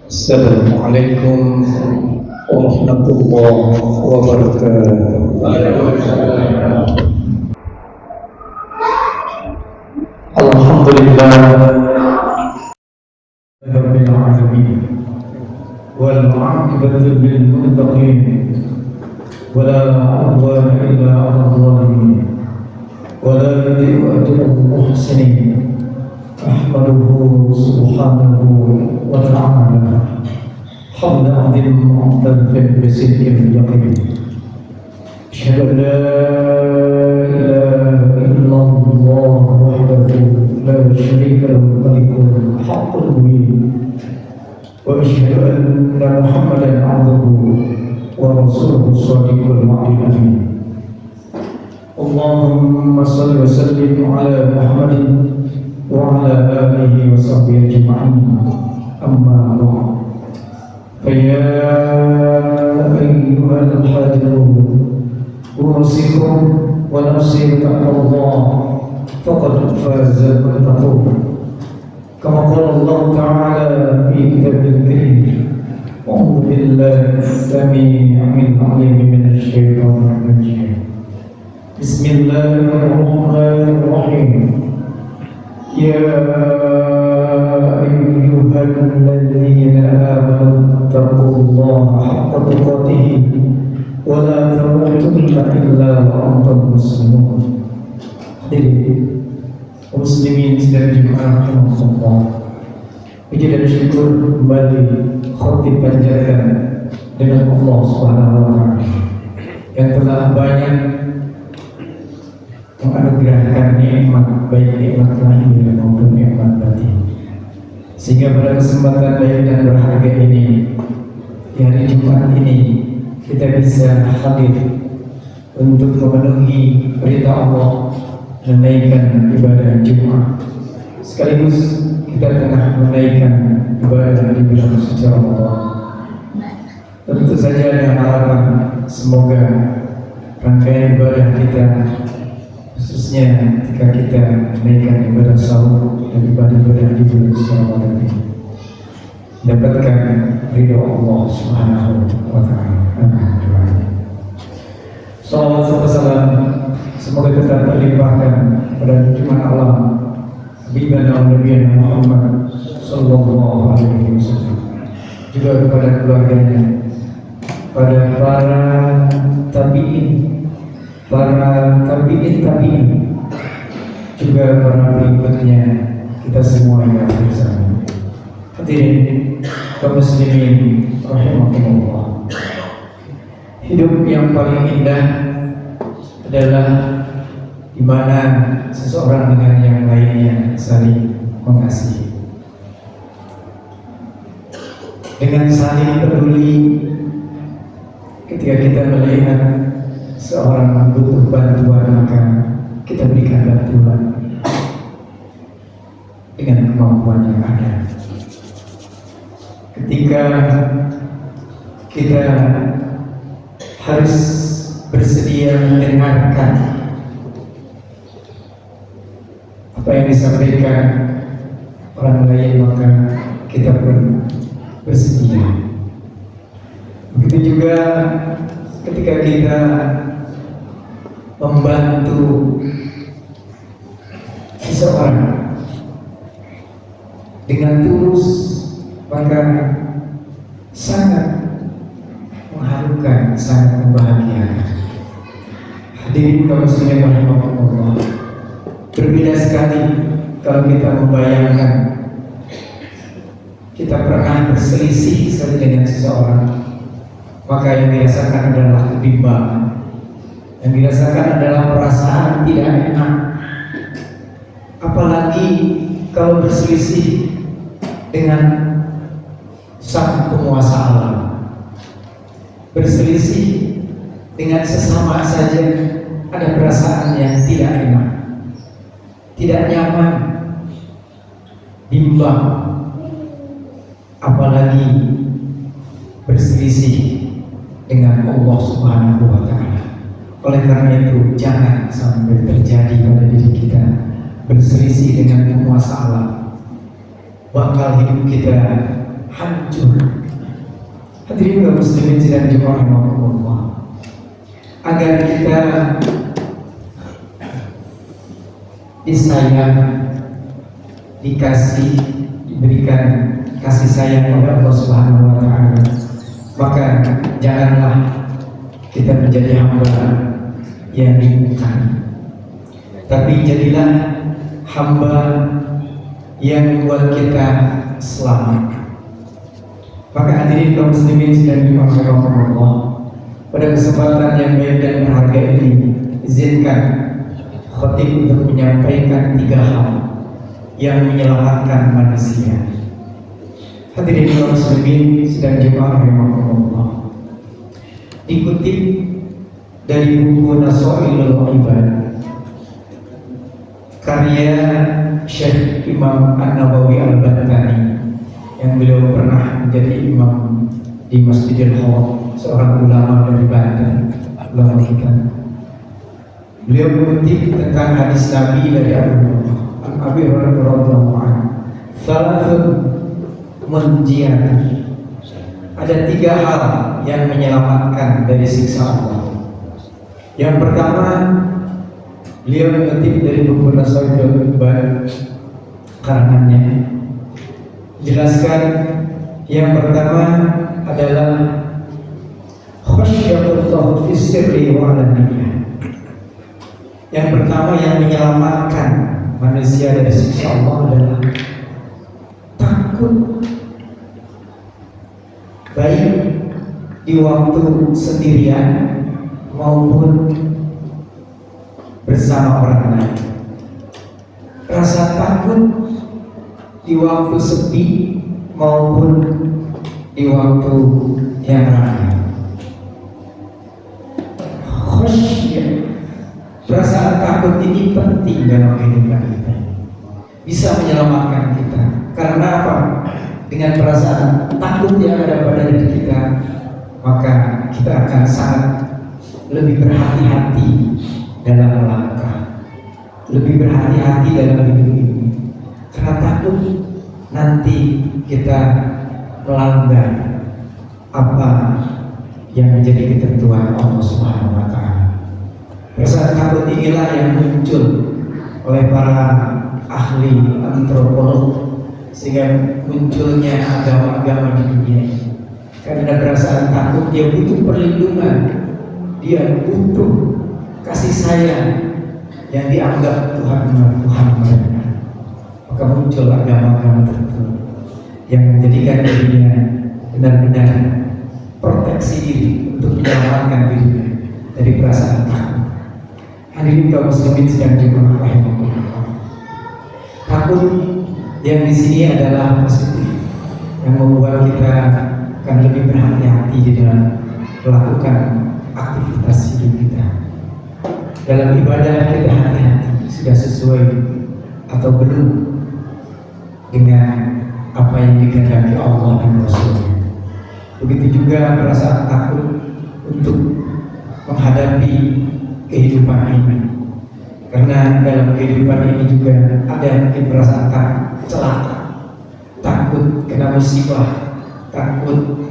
Assalamualaikum warahmatullahi wabarakatuh. Alhamdulillah Rabbil alamin wal 'aqibatu lil muttaqin wala 'udwana illa 'alal zalimin wala yudhi'u ajral muhsinin. Ahmaduhu subhanahu wa ta'ala hamdan 'azim mu'tal fil bisidqil yaqin. Asyhadu an la ilaha illallah wahdahu la syarika lahu malikul haqqul mubin wa asyhadu anna Muhammadan 'abduhu wa rasuluhu shadiqul wa'dil amin. Allahumma shalli wa sallim ala Muhammadin wa ala alihi wa sahbihi ajma'in. Amma ba'd. Faya ayyuhal hadirun usikum wa nafsi bittaqwallah faqad faza al-muttaqun. Kama qala Allah ta'ala fi kitabil karim. A'udzu billahi as-sami'il 'alim minasy syaithanir rajim. Bismillahirrahmanirrahim. Ya ayyuhalladzina amanu taqullaha haqqa tuqatih wa la tamutunna illa wa antum muslimun. Hadirin muslimin dan jemaah rahimakumullah, puji dan syukur kembali khotib panjatkan dengan Allah Subhanahu wa taala yang telah banyak menganugerahkan nikmat, baik nikmat lahir maupun nikmat batin, sehingga pada kesempatan baik dan berharga ini, di hari Jumat ini, kita bisa hadir untuk memenuhi perintah Allah, menaikkan ibadah Jumat, sekaligus kita tengah menaikkan ibadah di bulan suci Ramadan. Tentu saja ada harapan semoga rangkaian ibadah kita, khususnya ketika kita menaikkan ibadah sahur dan ibadah-ibadah di bulan suci Ramadan ini, dapatkan ridho Allah Subhanahu wa taala. Amin. Salawat serta salam semoga tetap terlimpahkan pada junjungan Allah Habibana Nabi Muhammad sallallahu alaihi wasallam, juga kepada keluarganya, pada para tabi'in, para tabi'in, juga para pengikutnya, kita semua yang bersama. Hadirin kaum muslimin rahimakumullah, hidup yang paling indah adalah di mana seseorang dengan yang lainnya saling mengasihi, dengan saling peduli. Ketika kita melihat seorang butuh bantuan, maka kita berikan bantuan dengan kemampuan yang ada. Ketika kita harus bersedia mendengarkan apa yang disampaikan orang lain, maka kita pun bersedia. Begitu juga ketika kita membantu seseorang dengan tulus, maka sangat mengharukan, sangat membahagiakan. Hadirin kaum muslimin rahimakumullah, berbeda sekali kalau kita membayangkan kita pernah berselisih sekali dengan seseorang, maka yang dirasakan adalah kebimbangan, yang dirasakan adalah perasaan tidak enak. Apalagi kalau berselisih dengan sang penguasa alam, berselisih dengan sesama saja ada perasaan yang tidak enak, tidak nyaman, bimbang, apalagi berselisih dengan Allah Subhanahu wa taala. Oleh karena itu, jangan sampai terjadi pada diri kita berselisih dengan penguasa alam. Bakal hidup kita hancur. Hadirin kaum muslimin sidang Jumat rahimahumullah, agar kita disayang, diberikan kasih sayang oleh Allah Subhanahu wa Ta'ala, maka janganlah kita menjadi hamba yang dimurkai, tapi jadilah hamba yang membuat kita selamat. Maka hadirin kaum muslimin sedang dimuliakan Allah, pada kesempatan yang baik dan berharga ini, izinkan khotib untuk menyampaikan 3 hal yang menyelamatkan manusia. Hadirin kaum muslimin sedang dimuliakan Allah, dikutip dari buku Nasailul Ibad karya Syekh Imam An-Nawawi Al-Bantani, yang beliau pernah menjadi imam di Masjidil Haram, seorang ulama dari Banten, ulama hikam. Beliau mengutip tentang hadis Nabi dari Abi Hurairah radhiyallahu anhu, "Thalathun munjiyat." Ada 3 hal yang menyelamatkan dari siksa Allah. Yang pertama, beliau mengutip dari buku Nasailul Ibad karangannya, jelaskan yang pertama adalah khasyatullah fi sirri wa alaniyah. Yang pertama yang menyelamatkan manusia dari siksa Allah adalah takut, baik di waktu sendirian maupun bersama orang lain. Rasa takut di waktu sepi maupun di waktu yang ramai. Khasyah, perasaan takut ini penting dalam kehidupan kita, bisa menyelamatkan kita. Karena apa? Dengan perasaan takut yang ada pada diri kita, maka kita akan sangat lebih berhati-hati dalam melangkah, lebih berhati-hati dalam hidup ini. Karena takut nanti kita melanggar apa yang menjadi ketentuan Allah Subhanahu wa Ta'ala. Perasaan takut inilah yang muncul oleh para ahli antropolog, sehingga munculnya agama-agama di dunia. Karena perasaan takut, dia butuh perlindungan, dia butuh kasih sayang yang dianggap Tuhan mereka. Maka muncul agama-agama tertentu yang menjadikan dirinya benar-benar proteksi diri untuk menyelamatkan dirinya dari perasaan takut. Hadirin kaum muslimin sedang jemaah rahimahullah, takut yang di sini adalah positif, yang membuat kita akan lebih berhati-hati di dalam melakukan aktivitas hidup kita. Dalam ibadah kita hati-hati, sudah sesuai atau belum dengan apa yang dikehendaki Allah dan Rasulnya. Begitu juga perasaan takut untuk menghadapi kehidupan ini, karena dalam kehidupan ini juga ada mungkin perasaan takut celaka, takut kena musibah, takut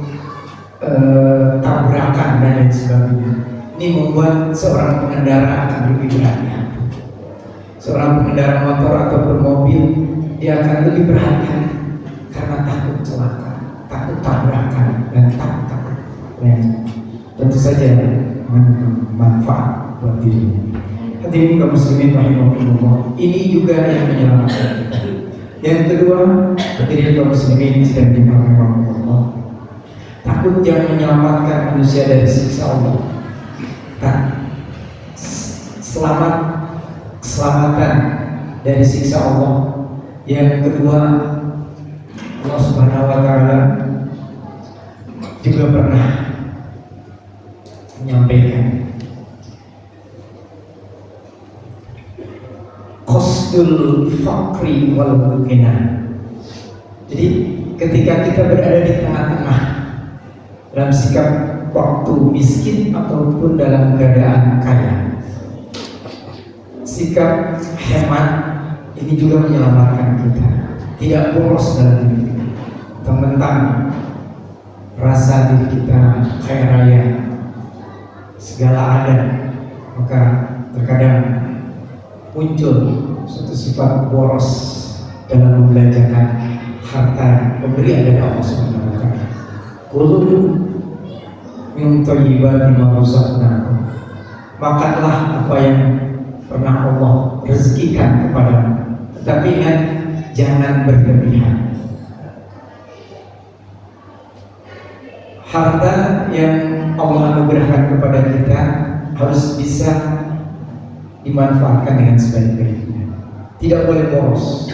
tabrakan dan lain sebagainya. Ini membuat seorang pengendara akan lebih berhati-hati. Seorang pengendara motor ataupun mobil, dia akan lebih berhati-hati karena takut celaka, takut tabrakan, dan takut yang tentu saja manfaat buat dirinya. Hadirin kaum muslimin rahimahumullah, ini juga yang menyelamatkan kita. Yang kedua, hadirin kaum muslimin sedang rahimahumullah, takut yang menyelamatkan manusia dari siksa Allah. Keselamatan dari siksa Allah. Yang kedua, Allah Subhanahu wa Ta'ala juga pernah menyampaikan qasdul faqri wal ghina. Jadi ketika kita berada di tengah-tengah dalam sikap waktu miskin ataupun dalam keadaan kaya, sikap hemat ini juga menyelamatkan kita, tidak boros dalam hidup kita. mentang-mentang rasa diri kita kaya raya, segala ada, maka terkadang muncul suatu sifat boros dalam membelanjakan harta pemberian dari Allah Subhanahu wa taala. Kulu min thayyibati ma razaqnakum. Makanlah apa yang pernah Allah rezekikan kepadamu. Tetapi ingat, jangan berlebihan. Harta yang Allah anugerahkan kepada kita harus bisa dimanfaatkan dengan sebaik-baiknya. Tidak boleh boros,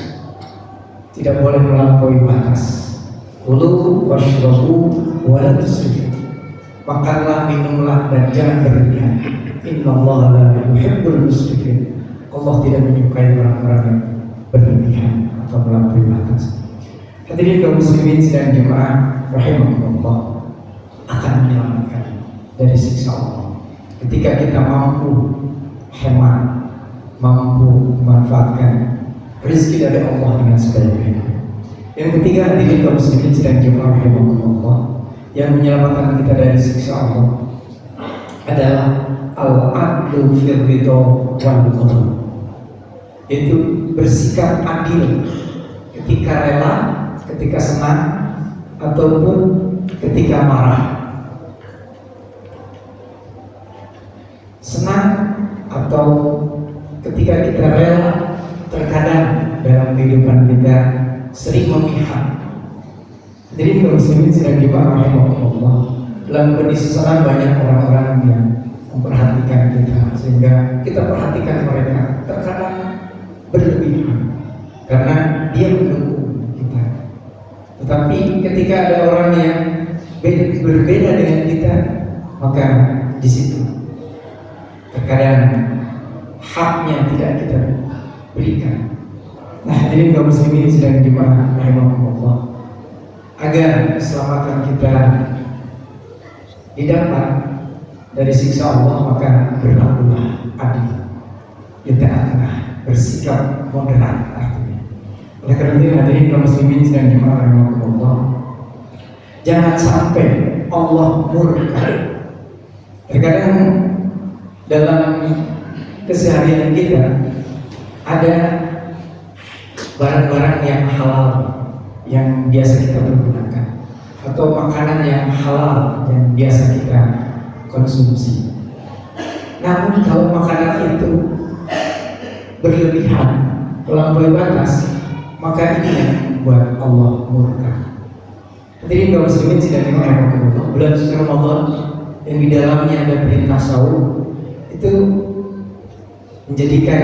tidak boleh melampaui batas. Kulu washrabu wa la tusrifu. Makanlah, minumlah, dan jangan berlebihan. Innallaha la yuhibbul musrifin. Allah tidak menyukai orang-orang yang berlebihan atau melampaui batas. Hadirin kaum muslimin sidang jemaah rahimakumullah, akan menyelamatkan dari siksa Allah ketika kita mampu hemat, mampu memanfaatkan rezeki dari Allah dengan sebaik-baiknya. Yang ketiga, hadirin kaum muslimin sidang jemaah rahimakumullah, yang menyelamatkan kita dari siksa Allah adalah al-adlu fil ridha wal ghadab, yaitu bersikap adil ketika rela, ketika senang, ataupun ketika marah. Senang atau ketika kita rela, terkadang dalam kehidupan kita sering memihak. Jadi kaum muslimin sedang dibahas Allah, dalam kondisi senang banyak orang-orang yang memperhatikan kita, sehingga kita perhatikan mereka terkadang berlebihan karena dia mendukung kita. Tetapi ketika ada orang yang berbeda dengan kita, maka di situ terkadang haknya tidak kita berikan. Nah, hadirin kaum muslimin sedang dibahas Allah, agar keselamatan kita didapat dari siksa Allah, maka berlakulah adil di tengah-tengah, bersikap moderat artinya. Oleh karena itu hadirin kaum muslimin sedang dimana Allah, jangan sampai Allah murka. Terkadang dalam keseharian kita ada barang-barang yang halal yang biasa kita pergunakan, atau makanan yang halal yang biasa kita konsumsi. Namun kalau makanan itu berlebihan, melampaui batas, maka ini yang membuat Allah murka. Jadi kaum muslimin sedang dimana bulan suci Ramadan yang di dalamnya ada perintah saum, itu menjadikan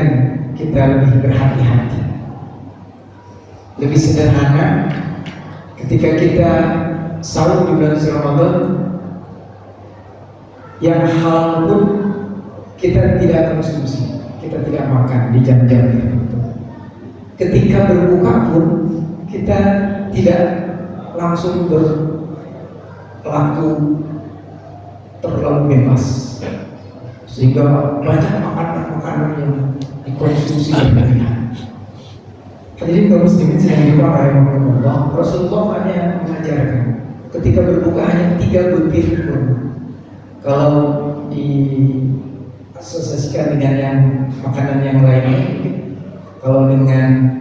kita lebih berhati-hati, lebih sederhana. Ketika kita saum di bulan suci Ramadan, yang halal pun kita tidak konsumsi, kita tidak makan di jam-jam tertentu. Ketika berbuka pun kita tidak langsung berlaku terlalu bebas, sehingga banyak makanan-makanan yang dikonsumsi berlebihan. Hadirin kaum muslimin sedang dimarahi Allah, Rasulullah hanya mengajarkan ketika berbuka hanya 3 butir kurma. Kalau diasosiasikan dengan yang makanan yang lainnya, kalau dengan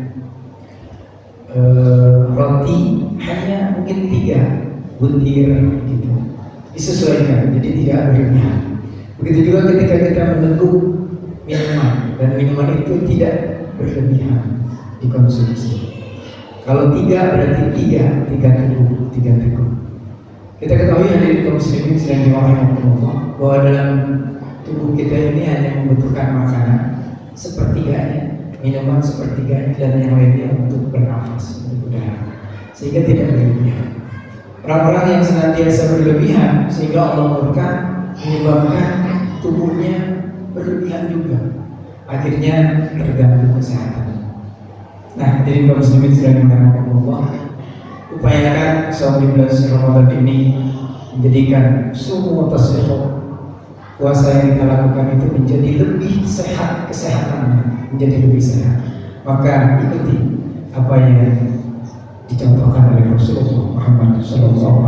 roti hanya mungkin 3 butir gitu, disesuaikan, jadi tidak berlebihan. Begitu juga ketika kita meneguk minuman, dan minuman itu tidak berlebihan dikonsumsi. Kalau 3 berarti 3 teguk. Kita ketahui hadirin kaum muslimin sedang dimarahi Allah, bahwa dalam tubuh kita ini hanya membutuhkan makanan sepertiganya, minuman sepertiganya, dan yang lainnya untuk bernafas, untuk udara, sehingga tidak berlebihan. Orang-orang yang senantiasa berlebihan sehingga Allah murka, menyebabkan tubuhnya berlebihan juga, akhirnya terganggu kesehatan. Nah, jadi kaum muslimin sedang dimarahi Allah, upayakan saum di bulan suci Ramadan ini menjadikan semua tasawuf puasa yang kita lakukan itu menjadi lebih sehat, kesehatannya menjadi lebih sehat. Maka ikuti apa yang dicontohkan oleh Rasulullah Muhammad SAW.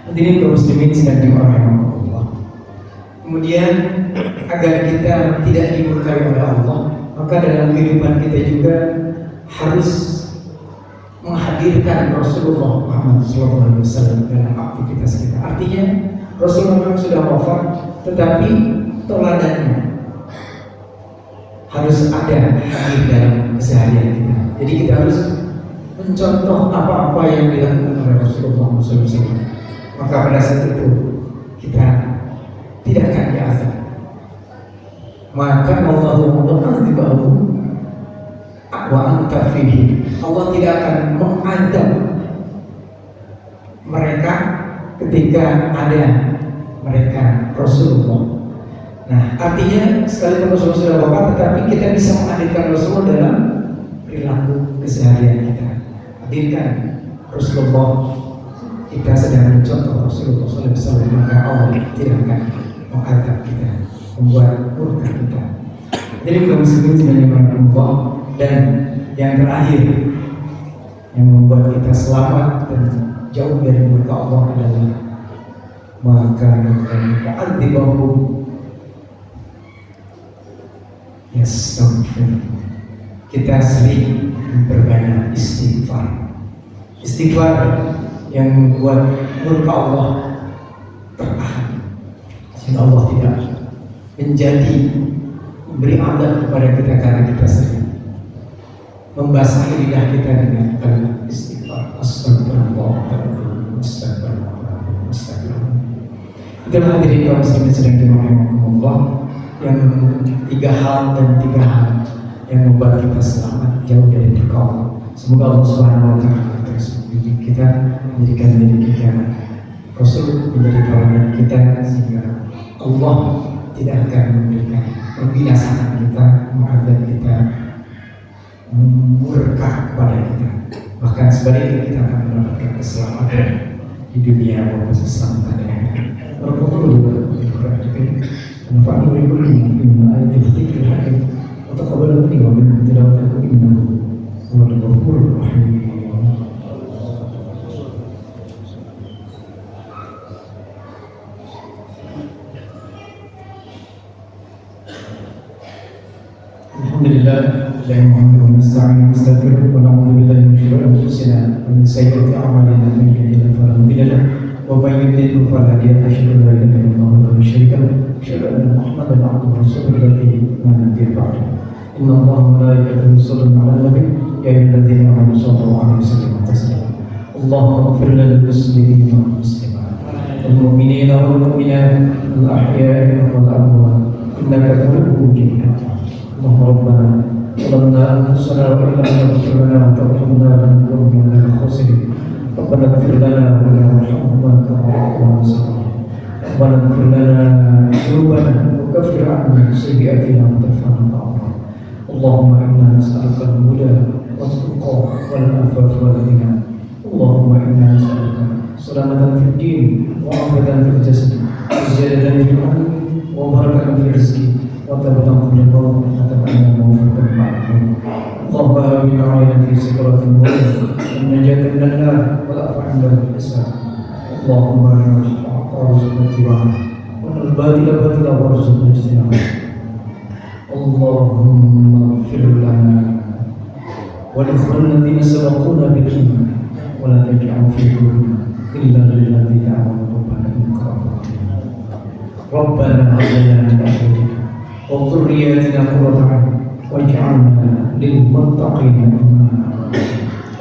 Hadirin kaum muslimin sedang dirahmati. Kemudian agar kita tidak dimurkai oleh Allah, maka dalam kehidupan kita juga harus menghadirkan Rasulullah Muhammad SAW dalam aktivitas kita. Artinya Rasulullah sudah wafat, tetapi teladannya harus ada hadir dalam keseharian kita. Jadi kita harus mencontoh apa-apa yang dilakukan oleh Rasulullah SAW. Maka pada saat itu kita tidak akan diazab. Maka Allah mengazibahu wa anta fihi. Allah tidak akan mengadab mereka ketika ada mereka Rasulullah. Nah, artinya sekalipun Rasulullah sudah wafat, tetapi kita bisa menghadirkan Rasulullah dalam perilaku keseharian kita. Hadirkan Rasulullah, kita sedang mencontoh Rasulullah SAW, maka Allah tidak akan mengadab kita, membuat murka kita. Jadi kaum muslimin sebenarnya Allah. Dan yang terakhir yang membuat kita selamat dan jauh dari murka Allah adalah maka mu'adzibahu yastaghfir. Kita sering memperbanyak istighfar. Istighfar yang membuat murka Allah tertahan, sehingga Allah tidak menjadi memberi azab kepada kita karena kita sering membasahi lidah kita dengan kalimat istighfar. Astagfirullahaladzim, astagfirullahaladzim, astagfirullahaladzim. Itulah hadirin kaum muslimin sedang dirahmati Allah, yang tiga hal yang membuat kita selamat jauh dari murka Allah. Semoga Allah Subhanahu wa Ta'ala terus membimbing kita, menjadikan diri kita Rasul menjadi teladan kita, sehingga Allah tidak akan memberikan pembinasaan kita, mengadab kita, murka kepada kita. Bahkan sebaliknya kita akan mendapatkan keselamatan di dunia maupun keselamatan di akhirat. Alhamdulillah, nasta'in nastaghfiruh wa na'udzu billahi min shururi anfusina wa min sayyiati a'malina, man yahdihillahu fala mudilla lahu wa man yudlil fala hadiya lahu. Asyhadu an la ilaha illallah wahdahu la syarika lahu, asyhadu anna Muhammadan 'abduhu wa rasuluhu la nabiyya ba'dahu. Inna Allaha wa malaikatahu yusholluna 'alan nabi ya ayyuhalladzina amanu shallu 'alaihi wa sallimu taslima. Allahumma ighfir lil muslimina wal muslimat wal mu'minina wal mu'minat al ahya'i wal amwat innaka tuhibbul jannah. Allahumma rabbana ظلمنا أنفسنا وإن لم تغفر لنا وترحمنا لنكن من الخاسرين. ربنا اغفر لنا وارحمنا كما ربنا صغيرا. ربنا اغفر لنا ذنوبنا وكفر عنا سيئاتنا وتوفنا مع الأبرار. اللهم إنا نسألك الهدى والتقى والعفاف والغنى. اللهم إنا نسألك سلامة في الدين وعافية في الجسد وزيادة في العلم وبركة في الرزق وتبتغ من الموت وتبعنا موفقا معكم. اللهم آمين علينا في سكرات الموت والنجاة من النار والعفو عند الحساب. اللهم أرنا الحق وارزقنا اتباعه والباطل باطلا وارزقنا اجتنابه. اللهم اغفر لنا ولإخواننا الذين سبقونا بالإيمان ولا تجعل في قلوبنا إلا للذين آمنوا ربنا إنك رؤوف رحيم. ربنا هب لنا من أزواجنا وذرياتنا قرة أعين واجعلنا للمتقين إماما.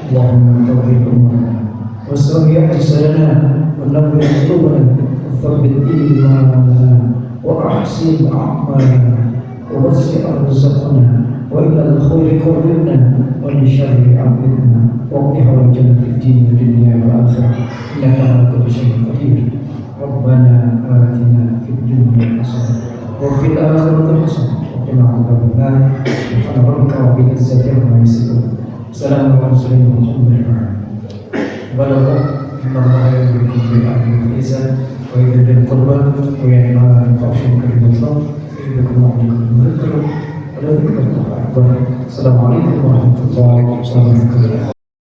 اللهم توفق أمورنا وسع أجسادنا ونور قلوبنا وثبت إيماننا وأحسن أعمالنا ووسع رزقنا وإلى الخير قربنا ولشر عبدنا واقض حوائجنا في الدين والدنيا والآخرة إنك على كل شيء قدير. ربنا آتنا في الدنيا حسنة وفي الآخرة حسنة وقنا عذاب النار. سبحان ربك رب العزة عما يصفون وسلام على المرسلين والحمد لله. بلغ إن الله يأمركم بالعدل والإحسان وإيتاء ذي القربى وينهى عن الفحشاء والمنكر ويعظكم لعلكم تذكرون ولذكر الله أكبر. السلام عليكم ورحمة الله وبركاته.